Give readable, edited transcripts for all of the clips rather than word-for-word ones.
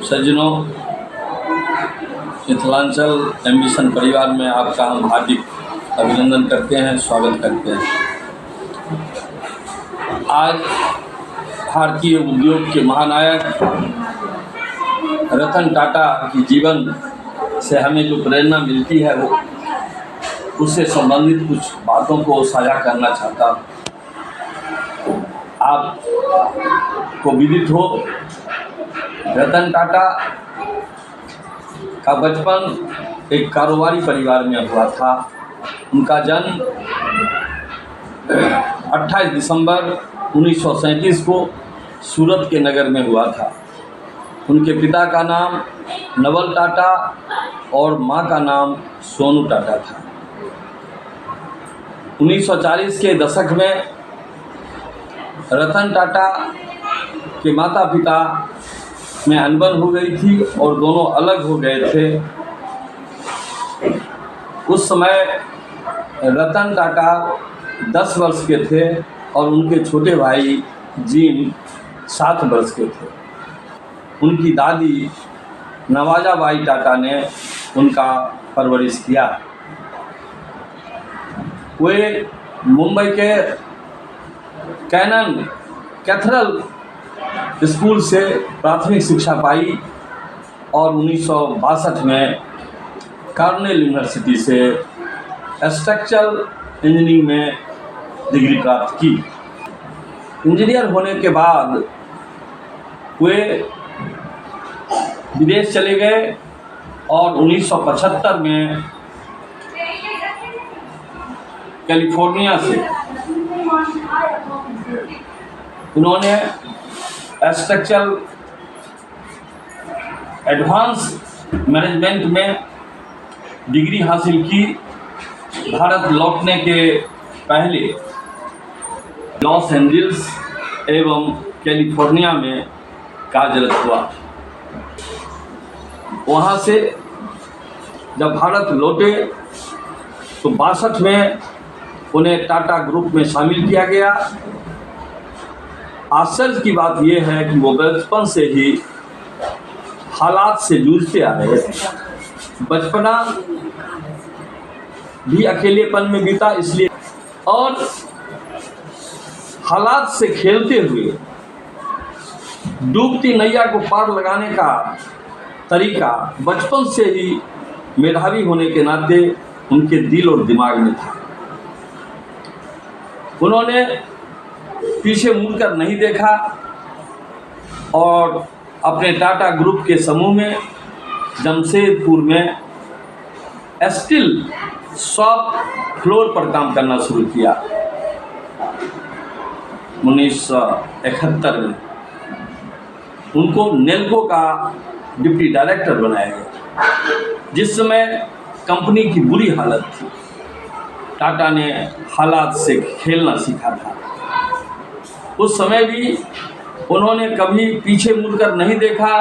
सज्जनों, मिथिलांचल एम्बिशन परिवार में आपका हम हार्दिक अभिनंदन करते हैं, स्वागत करते हैं। आज भारतीय उद्योग के महानायक रतन टाटा की जीवन से हमें जो प्रेरणा मिलती है वो उससे संबंधित कुछ बातों को साझा करना चाहता हूँ। आपको विदित हो, रतन टाटा का बचपन एक कारोबारी परिवार में हुआ था। उनका जन्म 28 दिसंबर 1937 को सूरत के नगर में हुआ था। उनके पिता का नाम नवल टाटा और मां का नाम सोनू टाटा था। 1940 के दशक में रतन टाटा के माता पिता में अनबन हो गई थी और दोनों अलग हो गए थे। उस समय रतन टाटा 10 वर्ष के थे और उनके छोटे भाई जिम 7 वर्ष के थे। उनकी दादी नवाजाबाई टाटा ने उनका परवरिश किया। वे मुंबई के कैनन कैथेड्रल स्कूल से प्राथमिक शिक्षा पाई और 1962 में कॉर्नेल यूनिवर्सिटी से स्ट्रक्चरल इंजीनियरिंग में डिग्री प्राप्त की। इंजीनियर होने के बाद वे विदेश चले गए और 1975 में कैलिफोर्निया से उन्होंने स्ट्रक्चरल एडवांस मैनेजमेंट में डिग्री हासिल की। भारत लौटने के पहले लॉस एंजल्स एवं कैलिफोर्निया में कार्यरत हुआ। वहाँ से जब भारत लौटे तो 62 में उन्हें टाटा ग्रुप में शामिल किया गया। आश्चर्य की बात यह है कि वो बचपन से ही हालात से जूझते आ रहे थे। बचपना भी अकेलेपन में बीता, इसलिए और हालात से खेलते हुए डूबती नैया को पार लगाने का तरीका बचपन से ही मेधावी होने के नाते उनके दिल और दिमाग में था। उन्होंने पीछे मुड़कर नहीं देखा और अपने टाटा ग्रुप के समूह में जमशेदपुर में स्टील शॉप फ्लोर पर काम करना शुरू किया। 1971 में उनको नेल्को का डिप्टी डायरेक्टर बनाया गया। जिस समय कंपनी की बुरी हालत थी, टाटा ने हालात से खेलना सीखा था। उस समय भी उन्होंने कभी पीछे मुड़कर नहीं देखा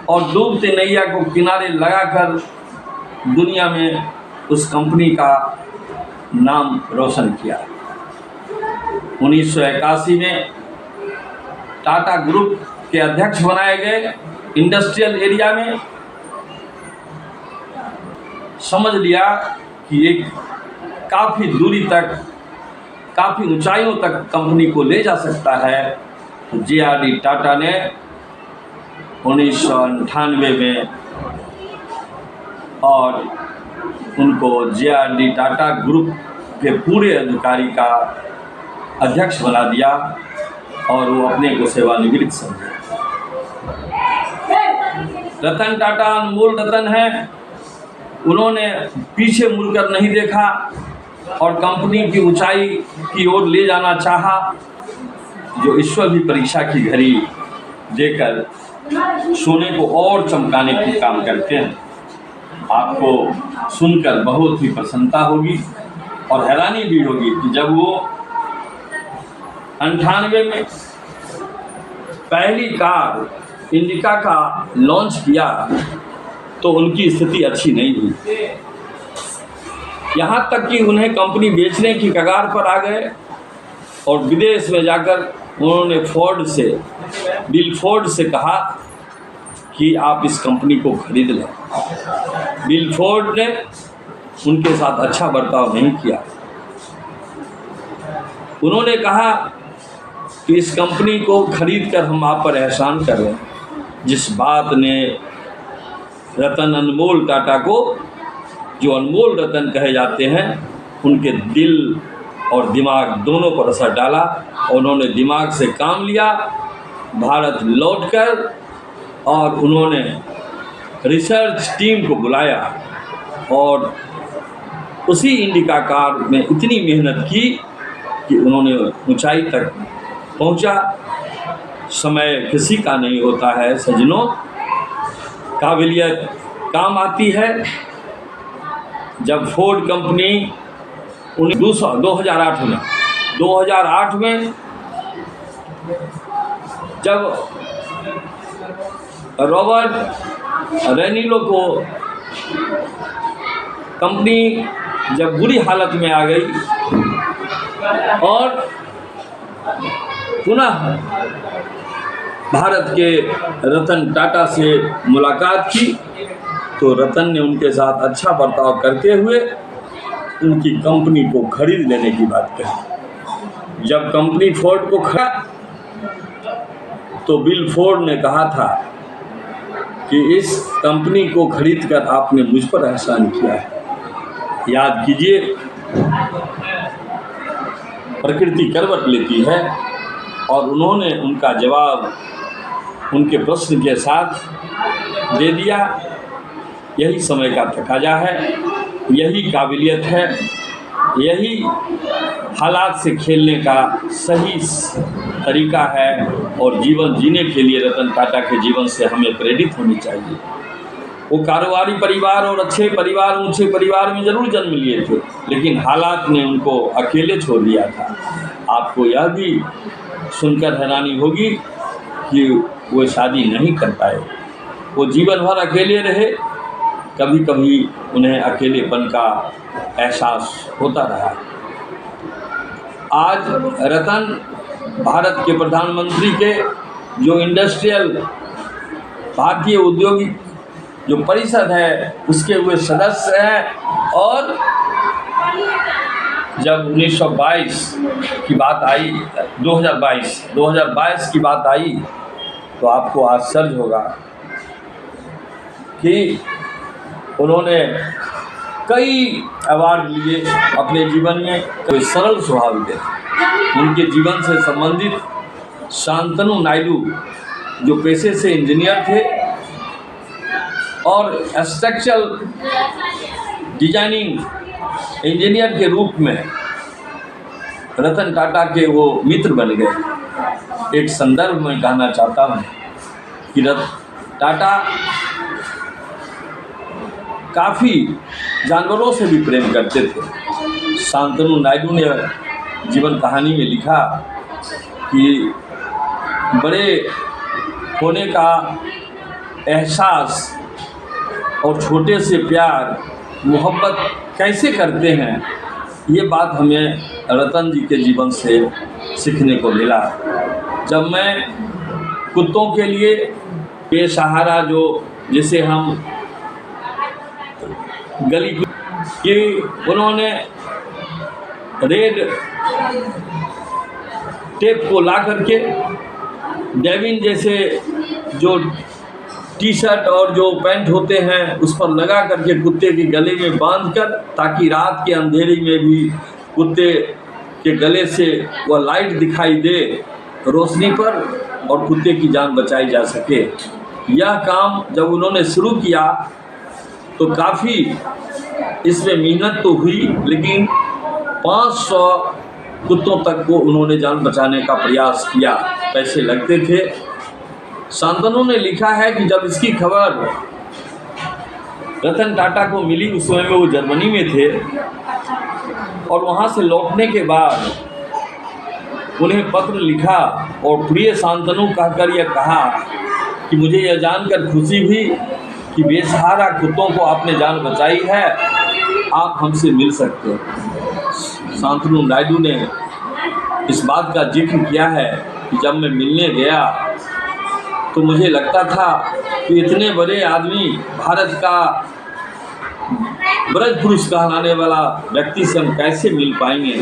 और डूबते नैया को किनारे लगाकर दुनिया में उस कंपनी का नाम रोशन किया। 1981 में टाटा ग्रुप के अध्यक्ष बनाए गए। इंडस्ट्रियल एरिया में समझ लिया कि एक काफ़ी दूरी तक, काफ़ी ऊंचाइयों तक कंपनी को ले जा सकता है। तो जे.आर.डी. टाटा ने 1998 में और उनको जे.आर.डी. टाटा ग्रुप के पूरे अधिकारी का अध्यक्ष बना दिया और वो अपने को सेवानिवृत्त समझे। रतन टाटा अनमोल रतन हैं। उन्होंने पीछे मुड़कर नहीं देखा और कंपनी की ऊंचाई की ओर ले जाना चाहा, जो ईश्वर भी परीक्षा की घड़ी देकर सोने को और चमकाने की काम करते हैं। आपको सुनकर बहुत ही प्रसन्नता होगी और हैरानी भी होगी कि जब वो 98 में पहली कार इंडिका का लॉन्च किया तो उनकी स्थिति अच्छी नहीं हुई। यहाँ तक कि उन्हें कंपनी बेचने की कगार पर आ गए और विदेश में जाकर उन्होंने बिल फोर्ड से कहा कि आप इस कंपनी को खरीद लें। बिल फोर्ड ने उनके साथ अच्छा बर्ताव नहीं किया। उन्होंने कहा कि इस कंपनी को खरीद कर हम आप पर एहसान कर रहे हैं, जिस बात ने रतन अनमोल टाटा को, जो अनमोल रतन कहे जाते हैं, उनके दिल और दिमाग दोनों पर असर डाला। और उन्होंने दिमाग से काम लिया, भारत लौटकर, और उन्होंने रिसर्च टीम को बुलाया और उसी इंडिका कार में इतनी मेहनत की कि उन्होंने ऊंचाई तक पहुंचा। समय किसी का नहीं होता है सज्जनों, काबिलियत काम आती है। जब फोर्ड कंपनी 2008 में जब रॉबर्ट रेनिलो को कंपनी जब बुरी हालत में आ गई और पुनः भारत के रतन टाटा से मुलाकात की, तो रतन ने उनके साथ अच्छा बर्ताव करते हुए उनकी कंपनी को खरीद लेने की बात कही। जब कंपनी फोर्ड को खरीदा तो बिल फोर्ड ने कहा था कि इस कंपनी को खरीदकर आपने मुझ पर एहसान किया है। याद कीजिए, प्रकृति करवट लेती है और उन्होंने उनका जवाब उनके प्रश्न के साथ दे दिया। यही समय का तकाजा है, यही काबिलियत है, यही हालात से खेलने का सही तरीका है और जीवन जीने के लिए रतन टाटा के जीवन से हमें प्रेरित होनी चाहिए। वो कारोबारी परिवार और अच्छे परिवार, ऊंचे परिवार में ज़रूर जन्म लिए थे, लेकिन हालात ने उनको अकेले छोड़ दिया था। आपको यह भी सुनकर हैरानी होगी कि वो शादी नहीं कर पाए, वो जीवन भर अकेले रहे। कभी कभी उन्हें अकेलेपन का एहसास होता रहा। आज रतन भारत के प्रधानमंत्री के जो इंडस्ट्रियल भारतीय औद्योगिक जो परिषद है उसके वे सदस्य हैं। और जब 1922 की बात आई, 2022 की बात आई, तो आपको आश्चर्य होगा कि उन्होंने कई अवार्ड लिए अपने जीवन में। कोई सरल स्वभाव के थे। उनके जीवन से संबंधित शांतनु नायडू जो पेशे से इंजीनियर थे और स्ट्रक्चरल डिजाइनिंग इंजीनियर के रूप में रतन टाटा के वो मित्र बन गए। एक संदर्भ में कहना चाहता हूँ कि रतन टाटा काफ़ी जानवरों से भी प्रेम करते थे। शांतनु नायडू ने जीवन कहानी में लिखा कि बड़े होने का एहसास और छोटे से प्यार मोहब्बत कैसे करते हैं, ये बात हमें रतन जी के जीवन से सीखने को मिला। जब मैं कुत्तों के लिए बेसहारा जो जिसे हम गली की, उन्होंने रेड टेप को ला करके डेविन जैसे जो टी शर्ट और जो पैंट होते हैं उस पर लगा करके कुत्ते के गले में बांधकर, ताकि रात के अंधेरे में भी कुत्ते के गले से वह लाइट दिखाई दे रोशनी पर और कुत्ते की जान बचाई जा सके। यह काम जब उन्होंने शुरू किया तो काफ़ी इसमें मेहनत तो हुई, लेकिन 500 कुत्तों तक को उन्होंने जान बचाने का प्रयास किया। पैसे लगते थे। शांतनु ने लिखा है कि जब इसकी खबर रतन टाटा को मिली, उस समय में वो जर्मनी में थे और वहाँ से लौटने के बाद उन्हें पत्र लिखा और प्रिय शांतनु कहकर यह कहा कि मुझे यह जानकर खुशी हुई कि बेसहारा कुत्तों को आपने जान बचाई है, आप हमसे मिल सकते हैं। शांतनु नायडू ने इस बात का जिक्र किया है कि जब मैं मिलने गया तो मुझे लगता था कि इतने बड़े आदमी, भारत का ब्रज पुरुष कहलाने वाला व्यक्ति से हम कैसे मिल पाएंगे।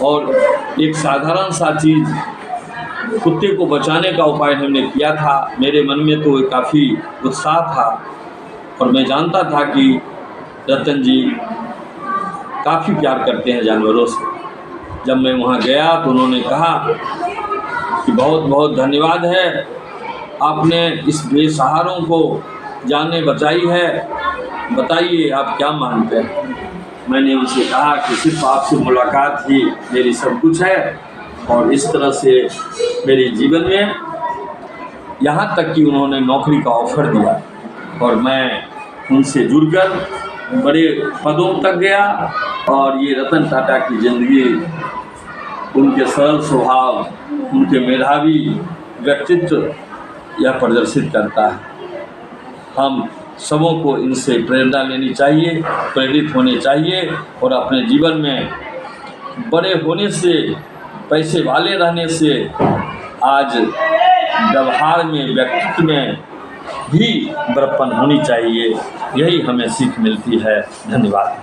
और एक साधारण सा चीज़, कुत्ते को बचाने का उपाय हमने किया था। मेरे मन में तो काफ़ी उत्साह था और मैं जानता था कि रतन जी काफ़ी प्यार करते हैं जानवरों से। जब मैं वहाँ गया तो उन्होंने कहा कि बहुत बहुत धन्यवाद है, आपने इस बेसहारों को जाने बचाई है, बताइए आप क्या मानते हैं। मैंने उनसे कहा कि सिर्फ आपसे मुलाकात ही मेरी सब कुछ है और इस तरह से मेरे जीवन में, यहाँ तक कि उन्होंने नौकरी का ऑफ़र दिया और मैं उनसे जुड़कर बड़े पदों तक गया। और ये रतन टाटा की ज़िंदगी, उनके सरल स्वभाव, उनके मेधावी व्यक्तित्व यह प्रदर्शित करता है। हम सबों को इनसे प्रेरणा लेनी चाहिए, प्रेरित होने चाहिए और अपने जीवन में बड़े होने से, पैसे वाले रहने से आज व्यवहार में, व्यक्तित्व में भी बड़प्पन होनी चाहिए। यही हमें सीख मिलती है। धन्यवाद।